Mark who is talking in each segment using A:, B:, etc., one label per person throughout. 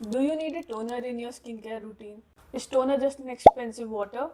A: Do you need a toner in your skincare routine? Is toner just an expensive water?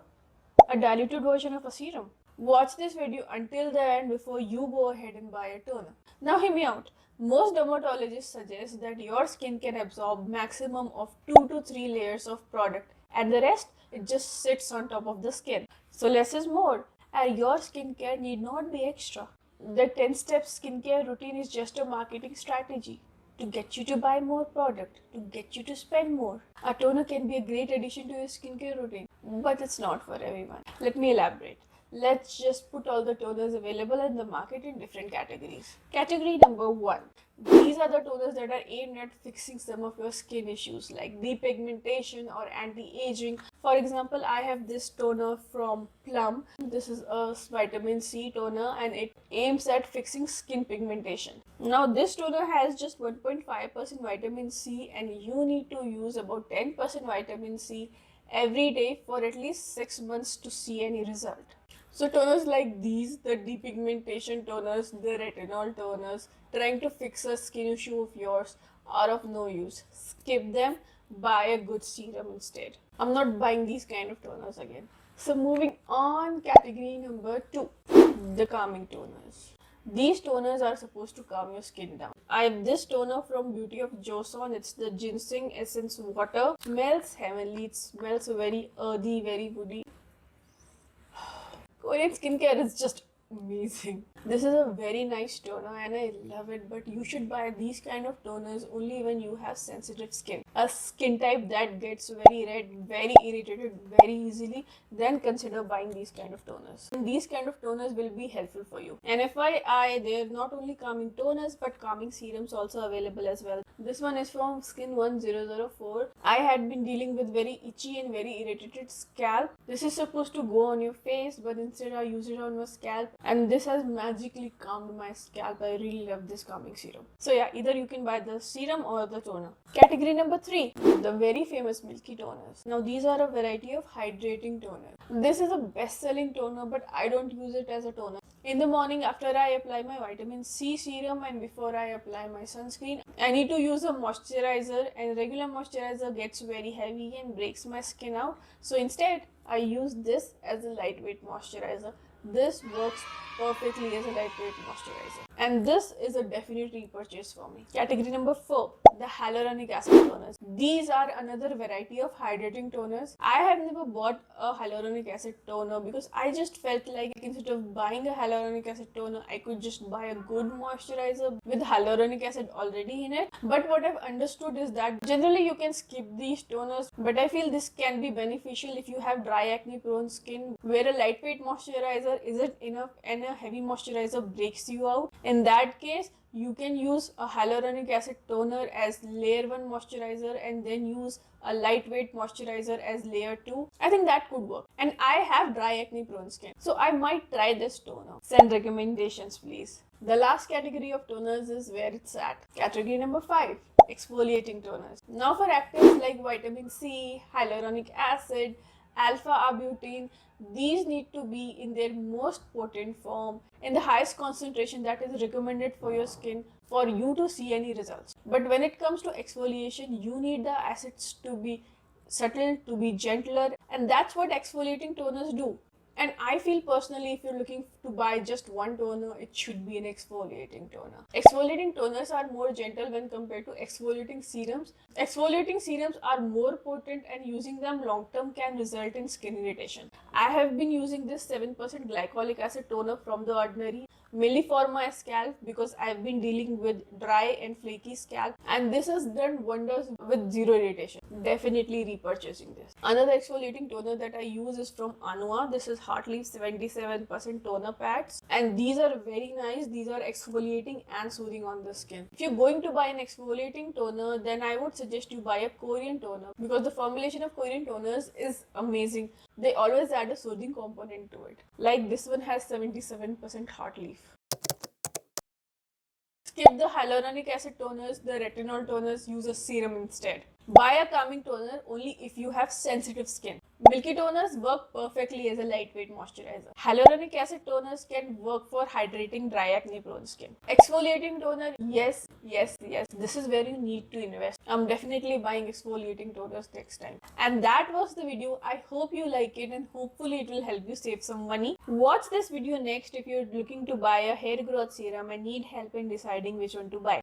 A: A diluted version of a serum? Watch this video until the end before you go ahead and buy a toner. Now hear me out. Most dermatologists suggest that your skin can absorb maximum of 2 to 3 layers of product and the rest it just sits on top of the skin. So less is more and your skincare need not be extra. The 10-step skincare routine is just a marketing strategy to get you to buy more product, to get you to spend more. A toner can be a great addition to your skincare routine, but it's not for everyone. Let me elaborate. Let's just put all the toners available in the market in different categories. Category number one. These are the toners that are aimed at fixing some of your skin issues like depigmentation or anti-aging. For example, I have this toner from Plum. This is a vitamin C toner and it aims at fixing skin pigmentation. Now this toner has just 1.5% vitamin C and you need to use about 10% vitamin C every day for at least 6 months to see any result. So toners like these, the depigmentation toners, the retinol toners, trying to fix a skin issue of yours are of no use. Skip them, buy a good serum instead. I'm not buying these kind of toners again. So moving on, category number 2, the calming toners. These toners are supposed to calm your skin down. I have this toner from Beauty of Joseon. It's the ginseng essence water. Smells heavenly. It smells very earthy, very woody. Korean skincare is just amazing. This is a very nice toner and I love it, but you should buy these kind of toners only when you have sensitive skin. A skin type that gets very red, very irritated very easily, then consider buying these kind of toners. And these kind of toners will be helpful for you. And FYI, they're not only calming toners but calming serums also available as well. This one is from Skin 1004. I had been dealing with very itchy and very irritated scalp. This is supposed to go on your face, but instead I use it on my scalp and this has magically calmed my scalp. I really love this calming serum. So yeah, either you can buy the serum or the toner. Category number 3, the very famous milky toners. Now these are a variety of hydrating toner. This is a best-selling toner, but I don't use it as a toner. In the morning after I apply my vitamin C serum and before I apply my sunscreen, I need to use a moisturizer, and regular moisturizer gets very heavy and breaks my skin out. So instead, I use this as a lightweight moisturizer. This works perfectly as a lightweight moisturizer. And this is a definite repurchase for me. Category number 4, the hyaluronic acid toners. These are another variety of hydrating toners. I have never bought a hyaluronic acid toner because I just felt like instead of buying a hyaluronic acid toner, I could just buy a good moisturizer with hyaluronic acid already in it. But what I've understood is that generally you can skip these toners, but I feel this can be beneficial if you have dry acne prone skin where a lightweight moisturizer isn't enough and a heavy moisturizer breaks you out. In that case, you can use a hyaluronic acid toner as layer 1 moisturizer and then use a lightweight moisturizer as layer 2. I think that could work. And I have dry acne prone skin, so I might try this toner. Send recommendations please. The last category of toners is where it's at. Category number 5, exfoliating toners. Now for actives like vitamin C, hyaluronic acid, alpha-arbutin, these need to be in their most potent form in the highest concentration that is recommended for your skin for you to see any results. But when it comes to exfoliation, you need the acids to be subtle, to be gentler, and that's what exfoliating toners do. And I feel personally, if you're looking to buy just one toner, it should be an exfoliating toner. Exfoliating toners are more gentle when compared to exfoliating serums. Exfoliating serums are more potent and using them long term can result in skin irritation. I have been using this 7% glycolic acid toner from The Ordinary mainly for my scalp because I've been dealing with dry and flaky scalp, and this has done wonders with zero irritation. Definitely repurchasing this. Another exfoliating toner that I use is from Anua. This is Heartleaf 77% toner pads, and these are very nice. These are exfoliating and soothing on the skin. If you're going to buy an exfoliating toner, then I would suggest you buy a Korean toner because the formulation of Korean toners is amazing. They always add a soothing component to it. Like this one has 77% Heartleaf. Skip the hyaluronic acid toners, the retinol toners, use a serum instead. Buy a calming toner only if you have sensitive skin. Milky toners work perfectly as a lightweight moisturizer. Hyaluronic acid toners can work for hydrating dry acne prone skin. Exfoliating toner, yes, yes, yes. This is where you need to invest. I'm definitely buying exfoliating toners next time. And that was the video. I hope you like it and hopefully it will help you save some money. Watch this video next if you're looking to buy a hair growth serum and need help in deciding which one to buy.